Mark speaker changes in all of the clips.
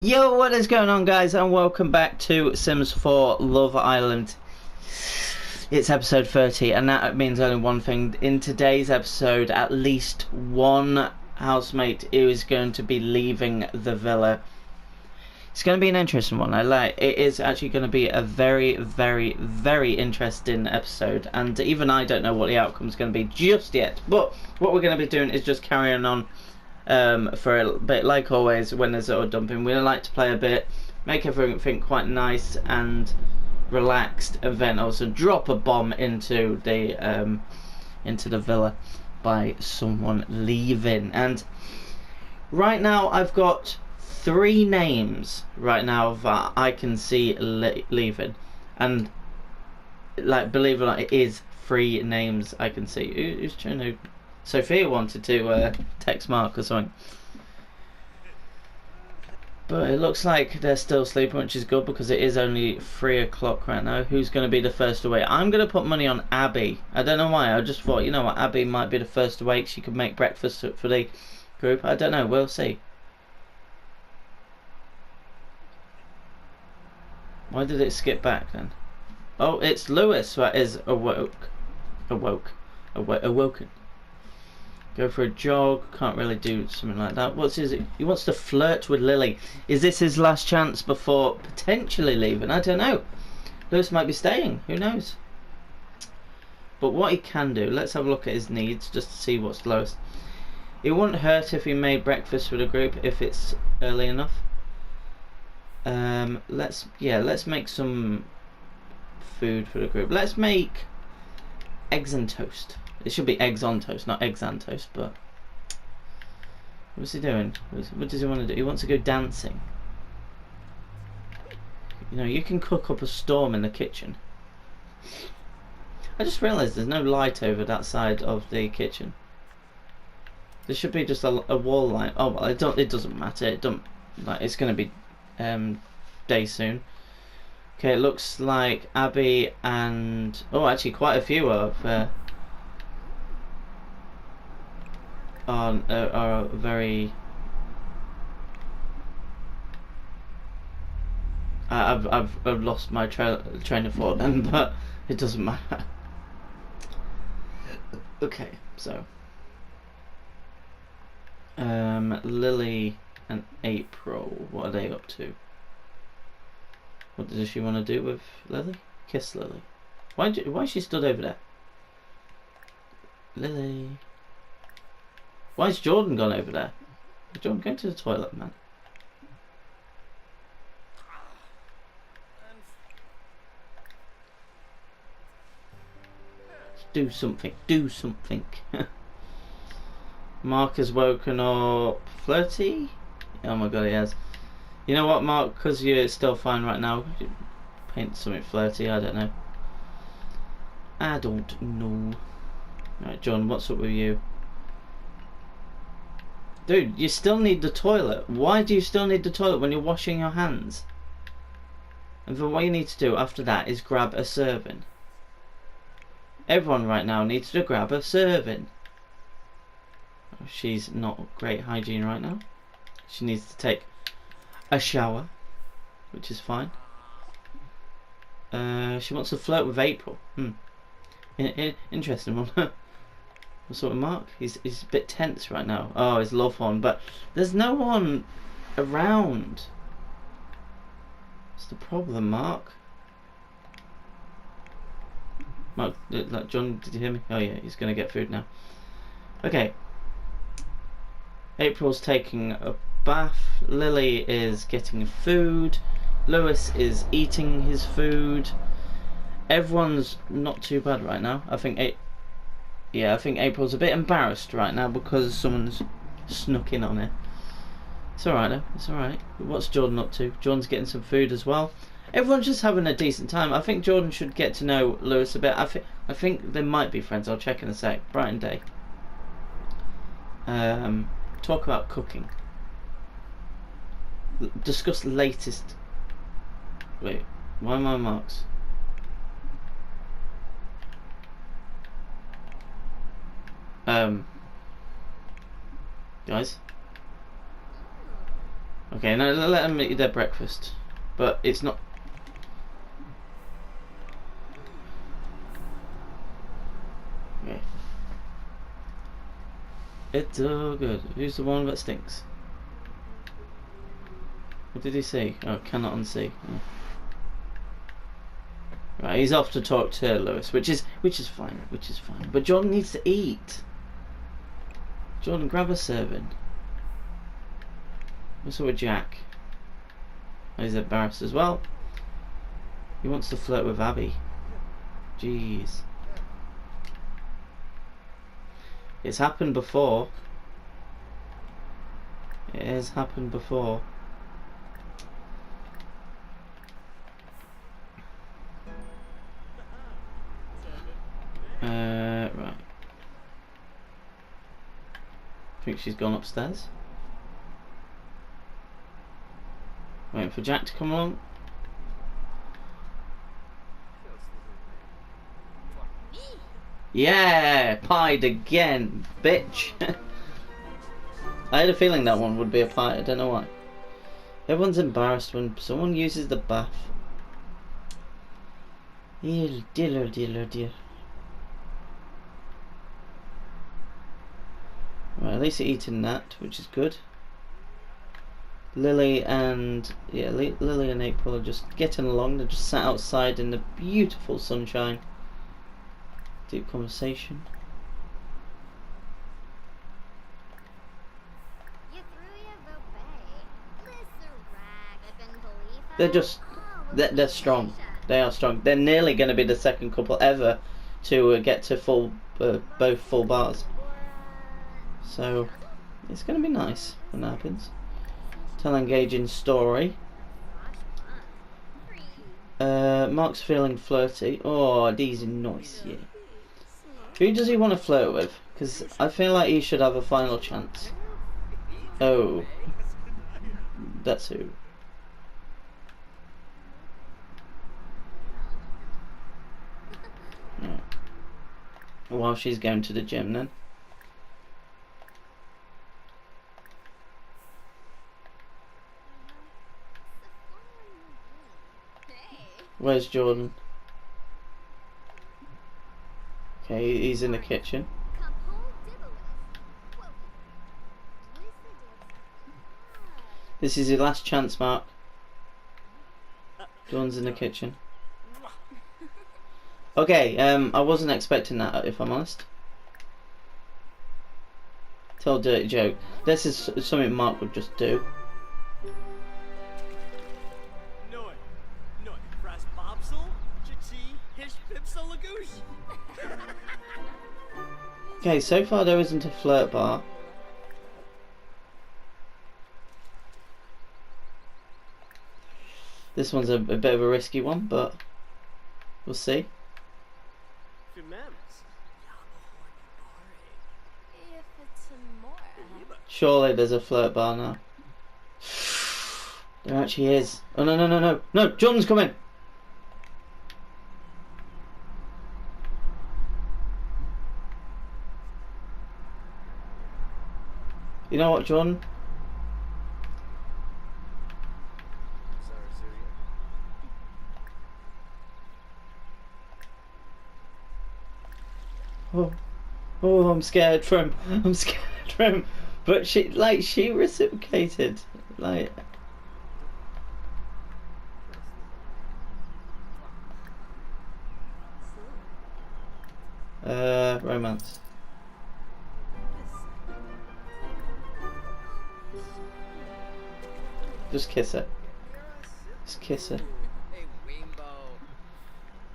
Speaker 1: Yo, what is going on, guys, and welcome back to Sims 4 Love Island. It's episode 30, and that means only one thing. In today's episode, at least one housemate is going to be leaving the villa. It's going to be an interesting one. It is actually going to be a very, very, very interesting episode, and even I don't know what the outcome is going to be just yet. But what we're going to be doing is just carrying on for a bit. Like always, when there's auto dumping, we like to play a bit, make everything quite nice and relaxed, and then also drop a bomb into the villa by someone leaving. And right now I've got 3 names right now that I can see leaving, and like, believe it or not, it is 3 names I can see. Who's trying to... Sophia wanted to text Mark or something, but it looks like they're still sleeping, which is good because it is only 3 o'clock right now. Who's going to be the first awake? I'm going to put money on Abby. I don't know why. I just thought, you know what, Abby might be the first awake. She could make breakfast for the group. I don't know. We'll see. Why did it skip back then? Oh, it's Lewis that is awoken. Go for a jog. Can't really do something like that. What's his... He wants to flirt with Lily. Is this his last chance before potentially leaving? I don't know. Lewis might be staying. Who knows? But what he can do... Let's have a look at his needs just to see what's lowest. It wouldn't hurt if he made breakfast for the group if it's early enough. Let's make some food for the group. Let's make eggs and toast. It should be eggs on toast, not eggs and toast, but... What's he doing? What does he want to do? He wants to go dancing. You know, you can cook up a storm in the kitchen. I just realised there's no light over that side of the kitchen. There should be just a wall light. Oh, well, it doesn't matter. It's going to be day soon. Okay, it looks like Abby and... Oh, actually quite a few are very... I've lost my train of thought then, but it doesn't matter. Okay, so Lily and April, what are they up to? What does she want to do with Lily? Kiss Lily. Why is she stood over there? Lily. Why is Jordan gone over there? Jordan, go to the toilet, man. Do something. Do something. Mark has woken up. Flirty? Oh my god, he has. You know what, Mark? Because you're still fine right now. Paint something flirty. I don't know. I don't know. Right, John, what's up with you? Dude, you still need the toilet. Why do you still need the toilet when you're washing your hands? And then what you need to do after that is grab a serving. Everyone right now needs to grab a serving. Oh, she's not great hygiene right now. She needs to take a shower, which is fine. She wants to flirt with April. Interesting one. What's up with Mark? He's a bit tense right now. Oh, his love horn, but there's no one around. What's the problem, Mark? Mark, John, did you hear me? Oh yeah, he's gonna get food now. Okay. April's taking a bath. Lily is getting food. Lewis is eating his food. Everyone's not too bad right now. I think April's a bit embarrassed right now because someone's snuck in on her. It's alright though, it's alright. What's Jordan up to? Jordan's getting some food as well. Everyone's just having a decent time. I think Jordan should get to know Lewis a bit. I think they might be friends. I'll check in a sec. Brighton day. Talk about cooking. Discuss the latest... Wait, why am I marks? Guys, Okay, now let them eat their breakfast. But it's not... Okay. It's all good. Who's the one that stinks? What did he say? Oh, cannot unsee. Oh. Right, he's off to talk to Lewis, which is fine, But Jordan needs to eat. Jordan, grab a serving. What's up with Jack? Oh, he's embarrassed as well. He wants to flirt with Abby. Jeez. It's happened before. It has happened before. Right. I think she's gone upstairs. Waiting for Jack to come along. Yeah, pied again, bitch. I had a feeling that one would be a pie. I don't know why. Everyone's embarrassed when someone uses the bath. Dear, dear, dear, dear. Right, at least they're eating that, which is good. Lily and Lily and April are just getting along. They're just sat outside in the beautiful sunshine. Deep conversation. They're strong. They are strong. They're nearly going to be the second couple ever to get to both full bars. So it's going to be nice when that happens. Tell an engaging story. Mark's feeling flirty. Oh, these are nice, yeah. Who does he want to flirt with? Because I feel like he should have a final chance. Oh. That's who. Right. While she's going to the gym then. Where's Jordan? Okay, he's in the kitchen. This is your last chance, Mark. Jordan's in the kitchen. Okay, I wasn't expecting that, if I'm honest. Tell a dirty joke. This is something Mark would just do. Okay, so far there isn't a flirt bar. This one's a bit of a risky one, but we'll see. Surely there's a flirt bar now. There actually is. Oh no, no, no, no. No, Jordan's coming! You know what, Jordan? Oh, I'm scared for him. I'm scared for him. But she reciprocated. Like. Romance. Just kiss her. Just kiss her.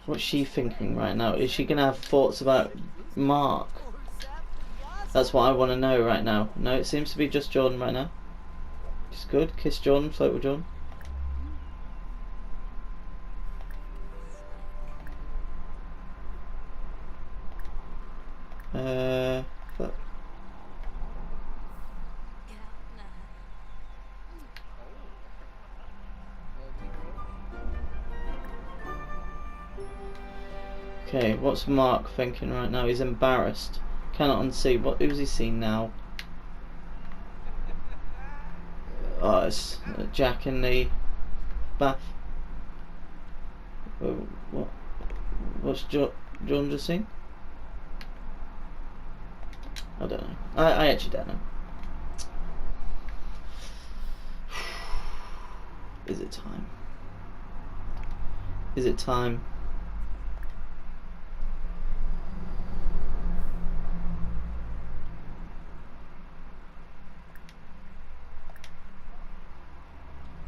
Speaker 1: What's she thinking right now? Is she gonna have thoughts about Mark? That's what I want to know right now. No, it seems to be just Jordan right now. She's good. Kiss Jordan, flirt with Jordan. Flirt. Okay, what's Mark thinking right now? He's embarrassed. Cannot unsee. Who's he seen now? Oh, it's Jack in the bath. What? What's John just seen? I don't know. I actually don't know. Is it time? Is it time?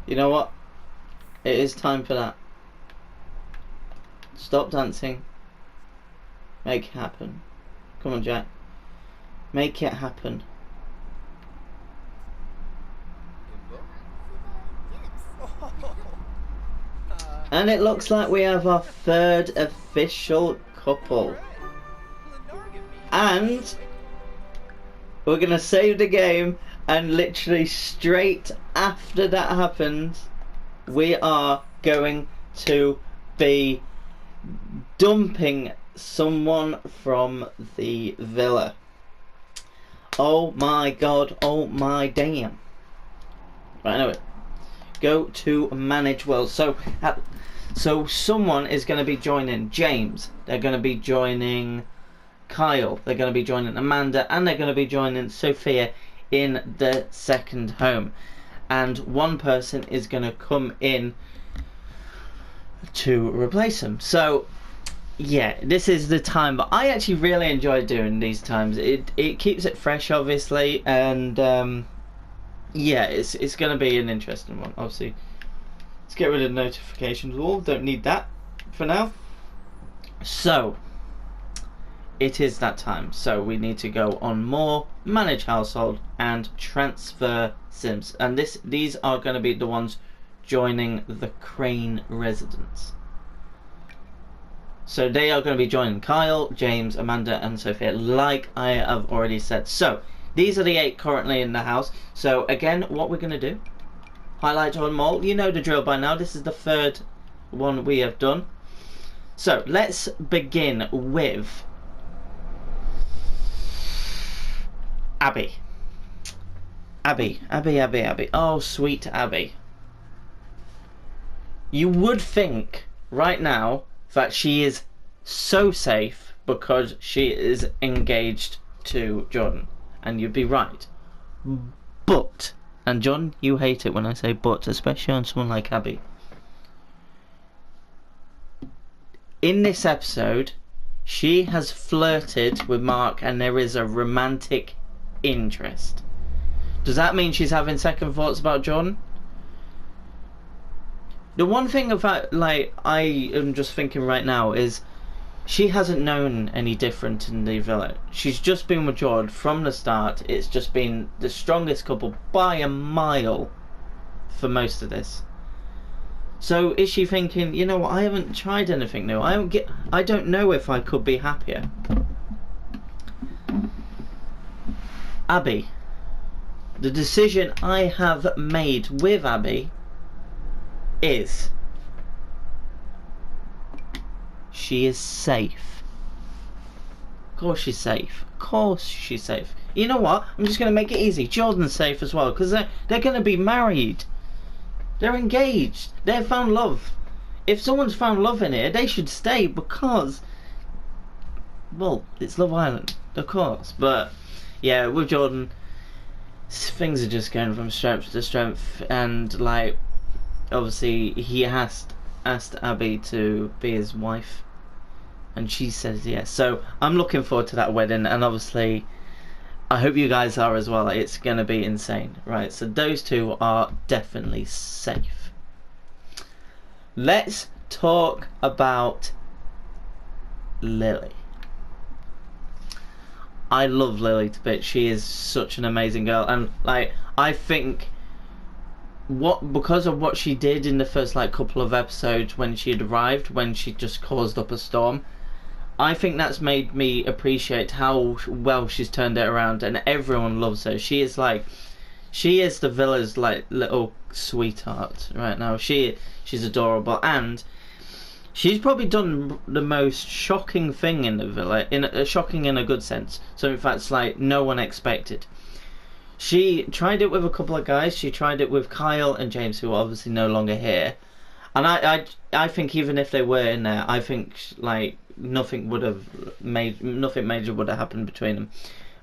Speaker 1: You know what? It is time for that. Stop dancing. Make it happen. Come on, Jack. Make it happen. And it looks like we have our third official couple. And we're going to save the game, and literally straight after that happens, we are going to be dumping someone from the villa. Oh my god, oh my damn. Right, anyway. Go to manage world. So someone is going to be joining James. They're going to be joining Kyle. They're going to be joining Amanda. And they're going to be joining Sophia in the second home. And one person is going to come in to replace them. So yeah, this is the time. But I actually really enjoy doing these times. It keeps it fresh, obviously. And yeah, it's going to be an interesting one. Obviously, let's get rid of the notifications all. Don't need that for now. So it is that time. So we need to go on more, manage household, and transfer Sims. And these are going to be the ones joining the Crane residence. So they are going to be joining Kyle, James, Amanda, and Sophia, like I have already said. So these are the 8 currently in the house. So again, what we're going to do, highlight on them all. You know the drill by now. This is the third one we have done. So let's begin with Abby. Abby. Oh, sweet Abby. You would think right now that she is so safe because she is engaged to Jordan. And you'd be right. But, and John, you hate it when I say but, especially on someone like Abby. In this episode, she has flirted with Mark and there is a romantic interest. Does that mean she's having second thoughts about Jordan? The one thing about, like, I am just thinking right now is she hasn't known any different in the villa. She's just been with George from the start. It's just been the strongest couple by a mile for most of this. So is she thinking, you know what, I haven't tried anything new. I don't know if I could be happier. Abby. The decision I have made with Abby is she is safe. Of course she's safe. Of course she's safe. You know what? I'm just going to make it easy. Jordan's safe as well because they're going to be married. They're engaged. They've found love. If someone's found love in here, they should stay because, well, it's Love Island, of course. But yeah, with Jordan, things are just going from strength to strength, and like, obviously he asked Abby to be his wife, and she says yes. So I'm looking forward to that wedding, and obviously I hope you guys are as well. It's gonna be insane, right? So those two are definitely safe. Let's talk about Lily. I love Lily to bits. She is such an amazing girl, and like, I think because of what she did in the first like couple of episodes when she had arrived, when she just caused up a storm, I think that's made me appreciate how well she's turned it around, and everyone loves her. She is the villa's like little sweetheart right now. She's adorable, and she's probably done the most shocking thing in the villa, shocking in a good sense. So in fact, it's like no one expected. She tried it with a couple of guys. She tried it with Kyle and James, who are obviously no longer here. And I think even if they were in there, I think like nothing major would have happened between them.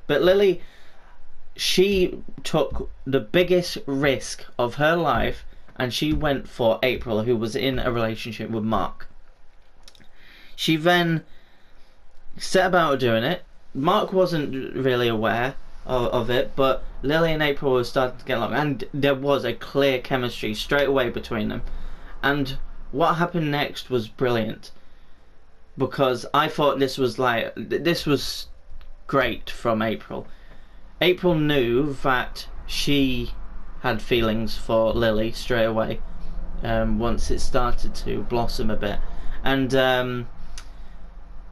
Speaker 1: But Lily, she took the biggest risk of her life, and she went for April, who was in a relationship with Mark. She then set about doing it. Mark wasn't really aware of it, but Lily and April were starting to get along, and there was a clear chemistry straight away between them. And what happened next was brilliant, because I thought this was great from April. April knew that she had feelings for Lily straight away, once it started to blossom a bit, and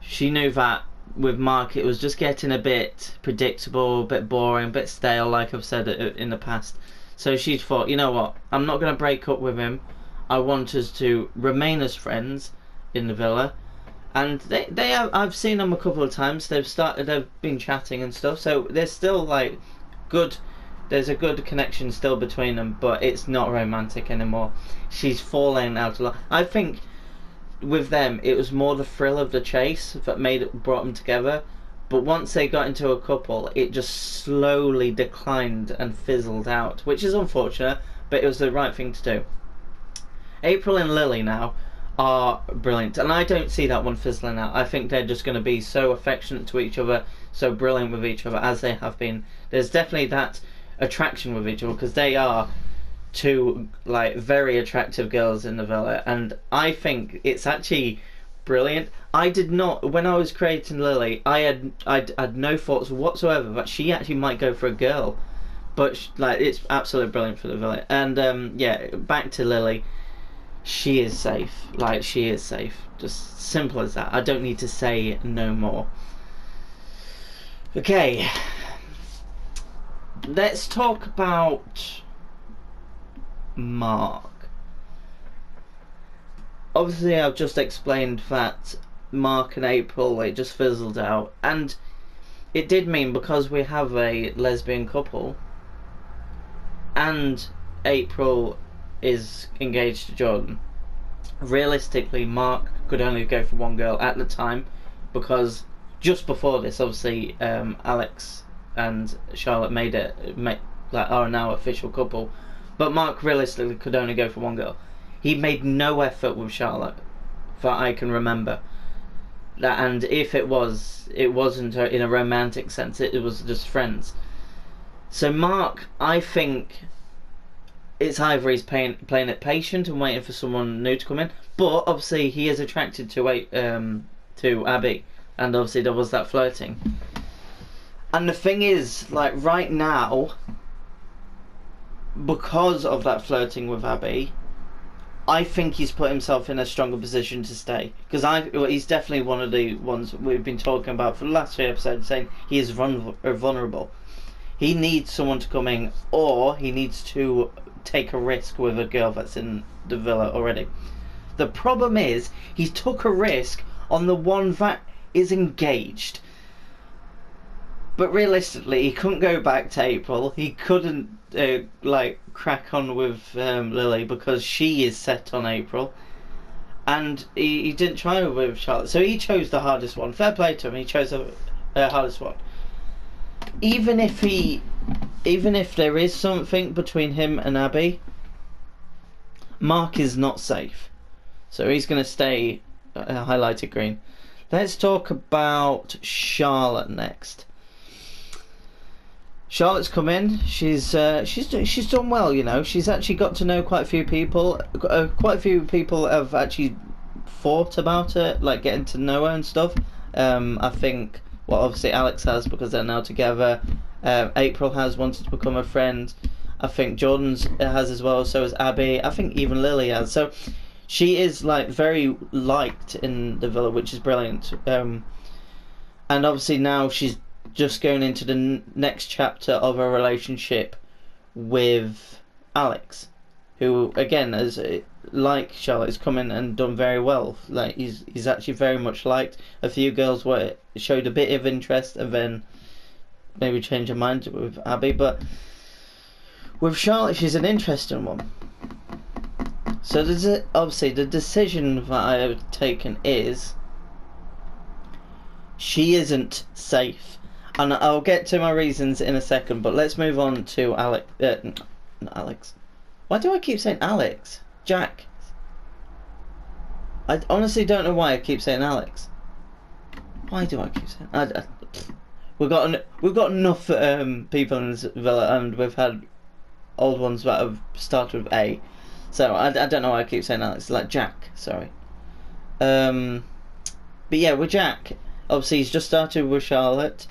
Speaker 1: she knew that with Mark it was just getting a bit predictable, a bit boring, a bit stale, like I've said in the past. So she thought, you know what, I'm not going to break up with him. I want us to remain as friends in the villa. And they have, I've seen them a couple of times. They've been chatting and stuff. So there's still like good. There's a good connection still between them, but it's not romantic anymore. She's falling out of love. I think with them it was more the thrill of the chase that brought them together. But once they got into a couple, it just slowly declined and fizzled out, which is unfortunate, but it was the right thing to do. April and Lily now are brilliant, and I don't see that one fizzling out. I think they're just going to be so affectionate to each other, so brilliant with each other as they have been. There's definitely that attraction with each other, because they are two like very attractive girls in the villa, and I think it's actually brilliant. I did not, when I was creating Lily, I had no thoughts whatsoever that she actually might go for a girl, but like it's absolutely brilliant for the villa. And yeah, back to Lily. She is safe. Like, she is safe. Just simple as that. I don't need to say no more. Okay. Let's talk about Mark. Obviously, I've just explained that Mark and April, it just fizzled out. And it did mean, because we have a lesbian couple, and April is engaged to Jordan, realistically Mark could only go for one girl at the time, because just before this obviously Alex and Charlotte are now official couple, but Mark realistically could only go for one girl. He made no effort with Charlotte that I can remember, and if it wasn't in a romantic sense, it was just friends. So Mark, I think it's either he's playing it patient and waiting for someone new to come in, but obviously he is attracted to Abby, and obviously there was that flirting. And the thing is, like right now, because of that flirting with Abby, I think he's put himself in a stronger position to stay, because he's definitely one of the ones we've been talking about for the last 3 episodes, saying he is vulnerable. He needs someone to come in, or he needs to take a risk with a girl that's in the villa already. The problem is, he took a risk on the one that is engaged. But realistically, he couldn't go back to April. He couldn't crack on with Lily, because she is set on April. And he didn't try with Charlotte. So he chose the hardest one. Fair play to him, he chose the hardest one. Even if there is something between him and Abby, Mark is not safe. So he's going to stay highlighted green. Let's talk about Charlotte next. Charlotte's come in. She's done well, you know. She's actually got to know quite a few people. Quite a few people have actually thought about it, like getting to know her and stuff. I think, well, obviously Alex has, because they're now together. April has wanted to become a friend. I think Jordan's has as well. So has Abby. I think even Lily has. So she is like very liked in the villa, which is brilliant. And obviously now she's just going into the next chapter of a relationship with Alex, who again, as like Charlotte, has come in and done very well. Like he's actually very much liked. A few girls showed a bit of interest and then maybe changed their mind with Abby, but With Charlotte, she's an interesting one. So obviously the decision that I have taken is she isn't safe, and I'll get to my reasons in a second. But let's move on to Alex. Not Alex. Why do I keep saying Alex? Jack. I honestly don't know why I keep saying Alex. Why do I keep saying? We've got enough people in this villa, and we've had old ones that have started with A. So I don't know why I keep saying Alex. Like Jack, sorry. But yeah, with Jack, obviously he's just started with Charlotte,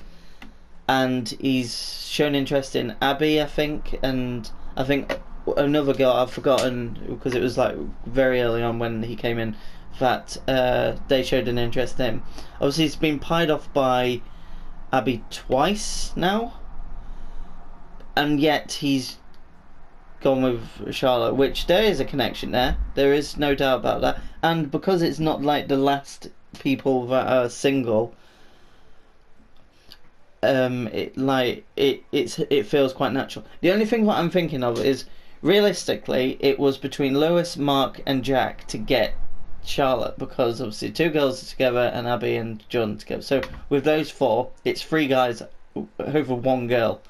Speaker 1: and he's shown interest in Abby, I think, and I think another girl I've forgotten because it was like very early on when he came in that they showed an interest in him. Obviously he's been pied off by Abby twice now, and yet he's gone with Charlotte, which there is a connection there. There is no doubt about that. And because it's not like the last people that are single, it feels quite natural. The only thing that I'm thinking of is realistically it was between Lewis, Mark and Jack to get Charlotte, because obviously two girls are together and Abby and John together. So with those four, it's three guys over one girl.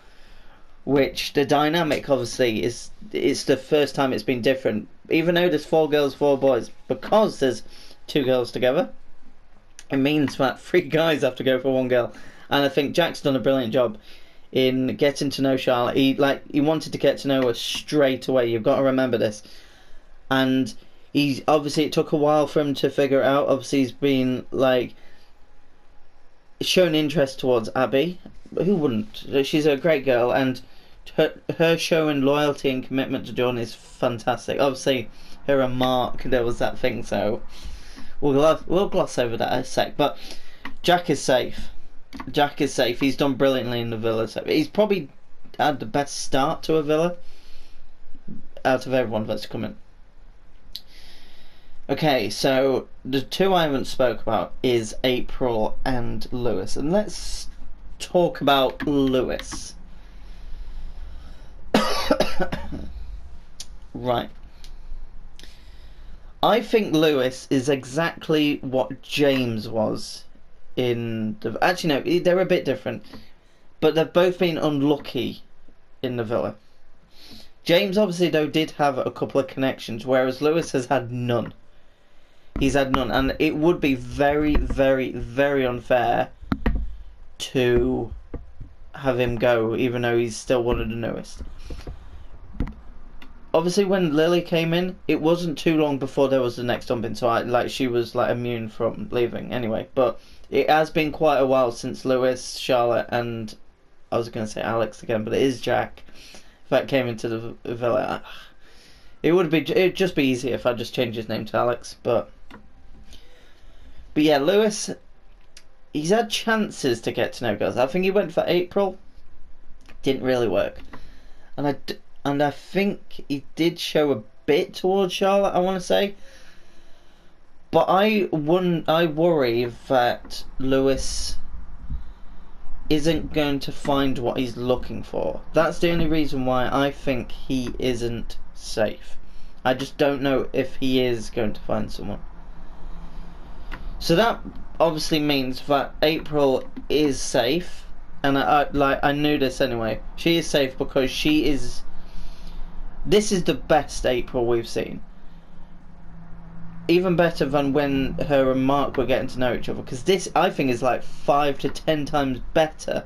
Speaker 1: Which the dynamic obviously it's the first time it's been different, even though there's four girls, four boys, because there's two girls together. It means that three guys have to go for one girl, and I think Jack's done a brilliant job in getting to know Charlotte. He wanted to get to know her straight away. You've got to remember this, and he's obviously it took a while for him to figure it out. Obviously, he's been like shown interest towards Abby. Who wouldn't? She's a great girl, and her showing loyalty and commitment to John is fantastic. Obviously, her and Mark, there was that thing, so we'll gloss over that a sec. But Jack is safe. Jack is safe. He's done brilliantly in the villa. So he's probably had the best start to a villa out of everyone that's come in. Okay, so the two I haven't spoke about is April and Lewis, and let's talk about Lewis. Right. I think Lewis is exactly what James was in the... Actually, no, they're a bit different. But they've both been unlucky in the villa. James, obviously, though, did have a couple of connections, whereas Lewis has had none. He's had none. And it would be very, very, very unfair to have him go, even though he's still one of the newest. Obviously, when Lily came in, it wasn't too long before there was the next dumping, so she was like immune from leaving anyway. But it has been quite a while since Lewis, Charlotte, and I was going to say Alex again, but it is Jack that came into the villa. It'd just be easier if I just changed his name to Alex, but yeah, Lewis, he's had chances to get to know girls. I think he went for April, didn't really work, and I think he did show a bit towards Charlotte, I want to say. But I worry that Lewis isn't going to find what he's looking for. That's the only reason why I think he isn't safe. I just don't know if he is going to find someone. So that obviously means that April is safe, and I knew this anyway. She is safe because she is... This is the best April we've seen. Even better than when her and Mark were getting to know each other. Because this, I think, is like 5 to 10 times better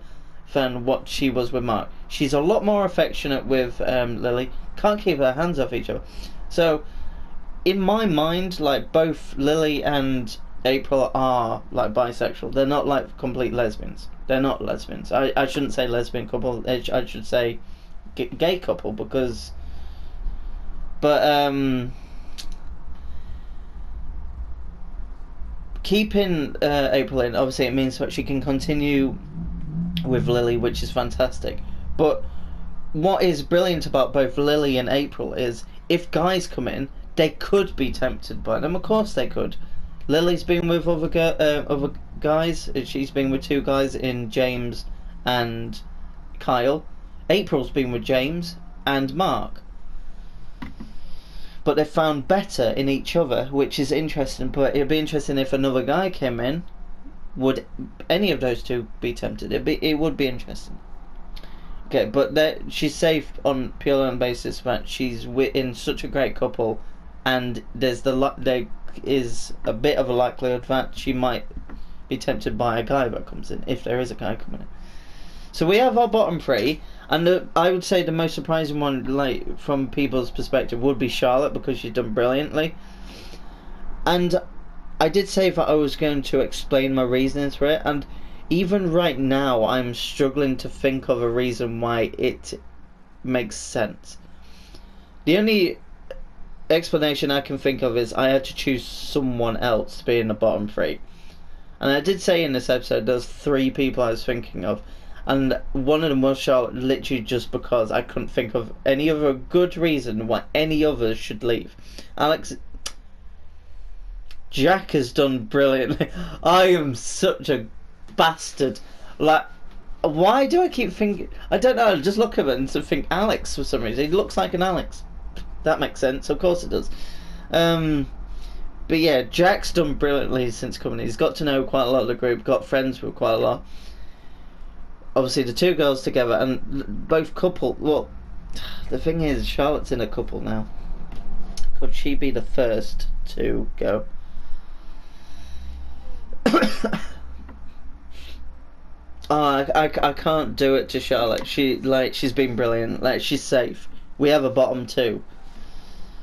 Speaker 1: than what she was with Mark. She's a lot more affectionate with Lily. Can't keep her hands off each other. So, in my mind, like, both Lily and April are, like, bisexual. They're not, like, complete lesbians. They're not lesbians. I shouldn't say lesbian couple. I should say gay couple, because... But, keeping April in, obviously it means that she can continue with Lily, which is fantastic. But what is brilliant about both Lily and April is, if guys come in, they could be tempted by them. Of course they could. Lily's been with other guys. She's been with 2 guys in James and Kyle. April's been with James. and Mark. But they found better in each other, which is interesting. But it'd be interesting if another guy came in. Would any of those two be tempted? It would be interesting. Okay, but she's safe on purely on the basis that she's in such a great couple, and there is a bit of a likelihood that she might be tempted by a guy that comes in, if there is a guy coming in. So we have our bottom three, and I would say the most surprising one, like from people's perspective, would be Charlotte, because she's done brilliantly. And I did say that I was going to explain my reasons for it, and even right now I'm struggling to think of a reason why it makes sense. The only explanation I can think of is I had to choose someone else to be in the bottom three. And I did say in this episode there's 3 people I was thinking of, and one of them was Charlotte, literally just because I couldn't think of any other good reason why any others should leave. Jack has done brilliantly. I am such a bastard. Like, why do I keep thinking... I don't know, I just look at it and think Alex for some reason. He looks like an Alex. That makes sense, of course it does. But yeah, Jack's done brilliantly since coming. He's got to know quite a lot of the group, got friends with quite a lot. Obviously the 2 girls together, and both couple... Well, the thing is, Charlotte's in a couple now. Could she be the first to go? I can't do it to Charlotte. She's been brilliant. Like, she's safe. We have a bottom 2.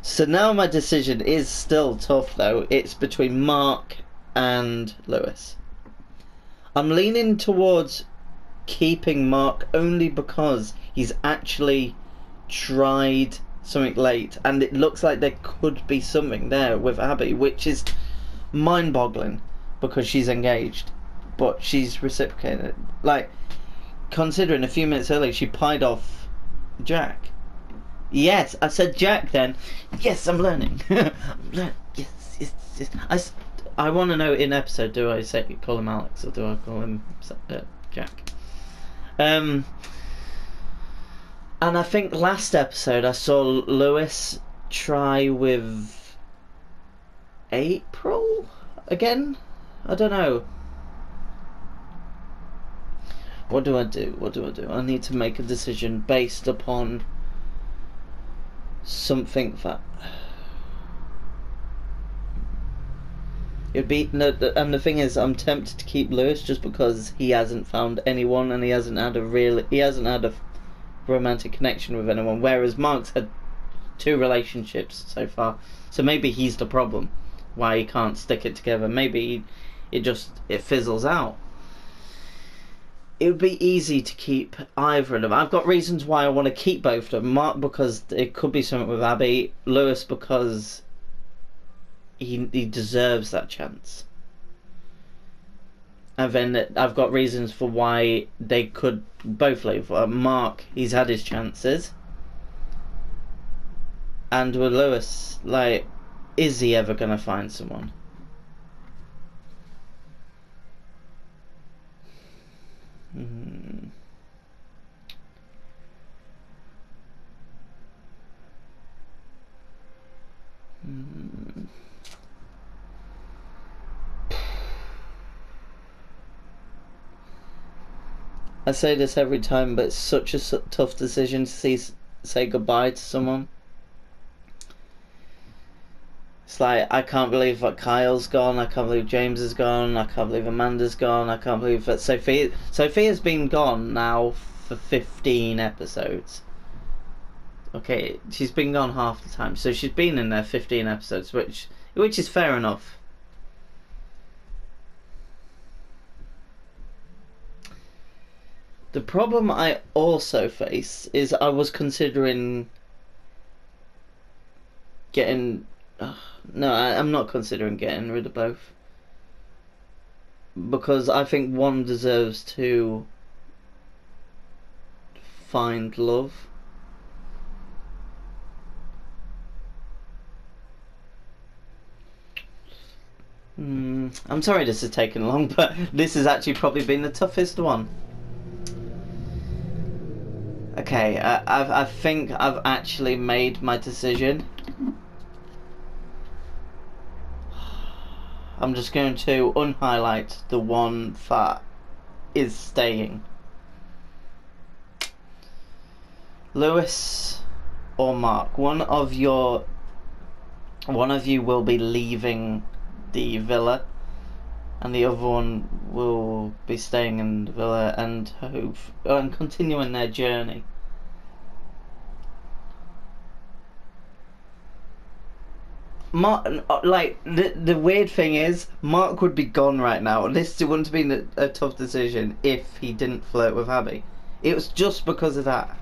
Speaker 1: So now my decision is still tough though. It's between Mark and Lewis. I'm leaning towards keeping Mark only because he's actually tried something late, and it looks like there could be something there with Abby, which is mind-boggling because she's engaged, but she's reciprocated it. Like, considering a few minutes earlier she pied off Jack. Yes, I said Jack then. Yes, I'm learning. I'm learning. Yes. I want to know in episode, do I call him Alex or do I call him Jack? And I think last episode I saw Lewis try with April again. I don't know. What do I do? I need to make a decision based upon something that it'd be no. And the thing is, I'm tempted to keep Lewis just because he hasn't found anyone, and he hasn't had a romantic connection with anyone, whereas Mark's had 2 relationships so far. So maybe he's the problem why he can't stick it together. Maybe it fizzles out. It would be easy to keep either of them. I've got reasons why I want to keep both of them. Mark because it could be something with Abby. Lewis because he deserves that chance. And then I've got reasons for why they could both leave. Mark, he's had his chances. And with Lewis, like, is he ever going to find someone? I say this every time, but it's such a tough decision to say goodbye to someone. It's like, I can't believe that Kyle's gone, I can't believe James is gone, I can't believe Amanda's gone, I can't believe that Sophia's been gone now for 15 episodes. Okay, she's been gone half the time, so she's been in there 15 episodes, which is fair enough. The problem I also face is I was considering getting... no, I'm not considering getting rid of both. Because I think one deserves to find love. I'm sorry this has taken long, but this has actually probably been the toughest one. Okay. Okay, I think I've actually made my decision. I'm just going to unhighlight the one that is staying. Lewis or Mark, one of you will be leaving the villa, and the other one will be staying in the villa and continuing their journey. Mark, like the weird thing is, Mark would be gone right now. This wouldn't have been a tough decision if he didn't flirt with Abby. It was just because of that.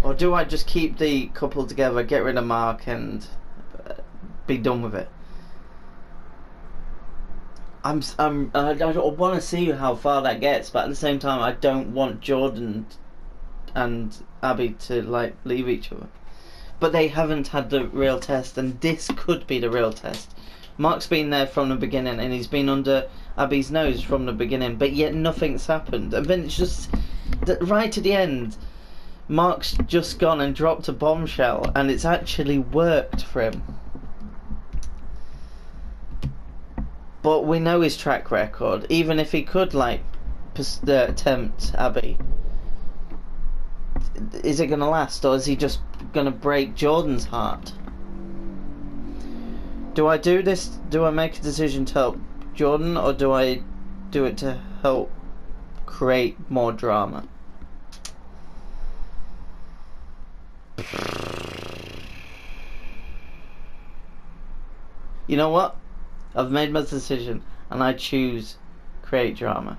Speaker 1: Or do I just keep the couple together, get rid of Mark, and be done with it? I want to see how far that gets, but at the same time, I don't want Jordan and Abby to like leave each other. But they haven't had the real test, and this could be the real test. Mark's been there from the beginning, and he's been under Abby's nose from the beginning, but yet nothing's happened. And then it's just right at the end, Mark's just gone and dropped a bombshell, and it's actually worked for him. But we know his track record. Even if he could like tempt Abby, is it going to last, or is he just going to break Jordan's heart? Do I do this? Do I make a decision to help Jordan, or do I do it to help create more drama? You know what? I've made my decision, and I choose create drama.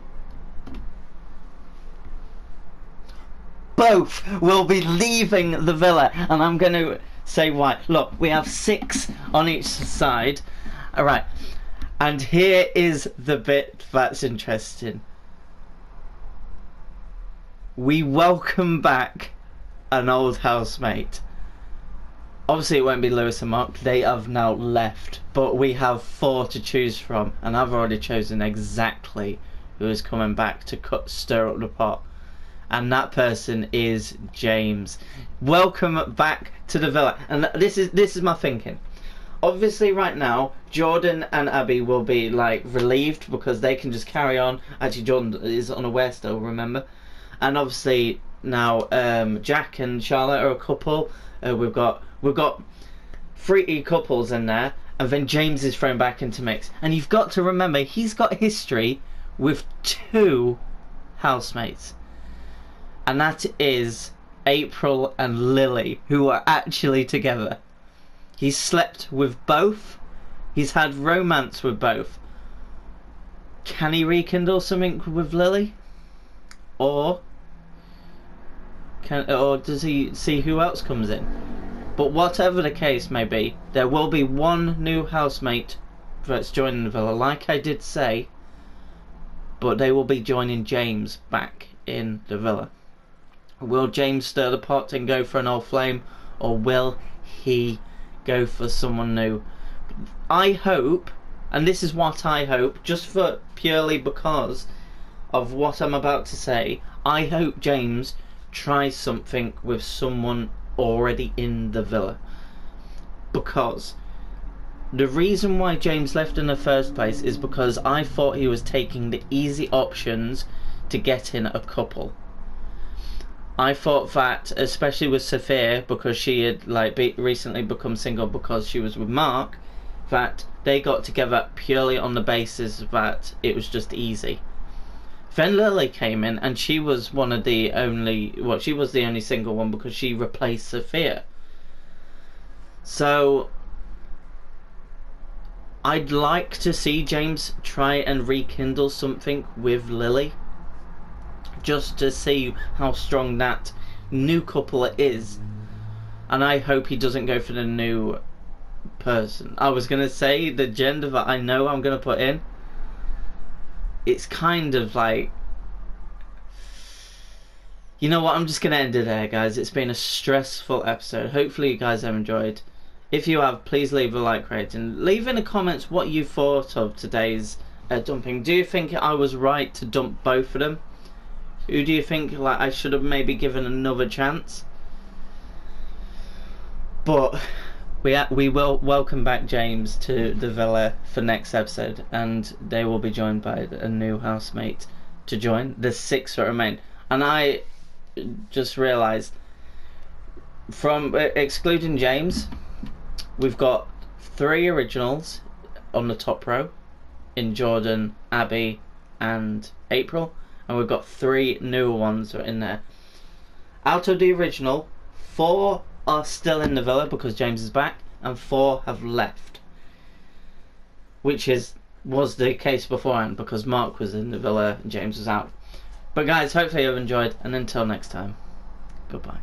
Speaker 1: Both will be leaving the villa, and I'm going to say why. Look, we have 6 on each side. Alright, and here is the bit that's interesting. We welcome back an old housemate. Obviously it won't be Lewis and Mark, they have now left, but we have 4 to choose from, and I've already chosen exactly who is coming back to stir up the pot. And that person is James. Welcome back to the villa. And this is my thinking. Obviously right now, Jordan and Abby will be like relieved because they can just carry on. Actually, Jordan is unaware still, remember? And obviously now Jack and Charlotte are a couple. We've got 3 couples in there, and then James is thrown back into mix. And you've got to remember, he's got history with 2 housemates. And that is April and Lily, who are actually together. He's slept with both. He's had romance with both. Can he rekindle something with Lily? Or does he see who else comes in? But whatever the case may be, there will be 1 new housemate that's joining the villa, like I did say. But they will be joining James back in the villa. Will James stir the pot and go for an old flame, or will he go for someone new? I hope, and this is what I hope, just for purely because of what I'm about to say, I hope James tries something with someone already in the villa. Because the reason why James left in the first place is because I thought he was taking the easy options to get in a couple. I thought that, especially with Sophia, because she had recently become single because she was with Mark, that they got together purely on the basis that it was just easy. Then Lily came in, and she was one of the only, she was the only single one because she replaced Sophia. So I'd like to see James try and rekindle something with Lily, just to see how strong that new couple is. And I hope he doesn't go for the new person. I was going to say the gender that I know I'm going to put in. It's kind of like, you know what, I'm just going to end it there, guys. It's been a stressful episode. Hopefully you guys have enjoyed. If you have, please leave a like rating. Leave in the comments what you thought of today's dumping. Do you think I was right to dump both of them? Who do you think like I should have maybe given another chance? But we will welcome back James to the villa for next episode, and they will be joined by a new housemate to join. There's 6 that remain, and I just realised from excluding James, we've got 3 originals on the top row in Jordan, Abby, and April, and we've got 3 newer ones that are in there. Out of the original, 4 are still in the villa because James is back, and 4 have left, which was the case beforehand because Mark was in the villa and James was out. But guys, hopefully you've enjoyed, and until next time, goodbye.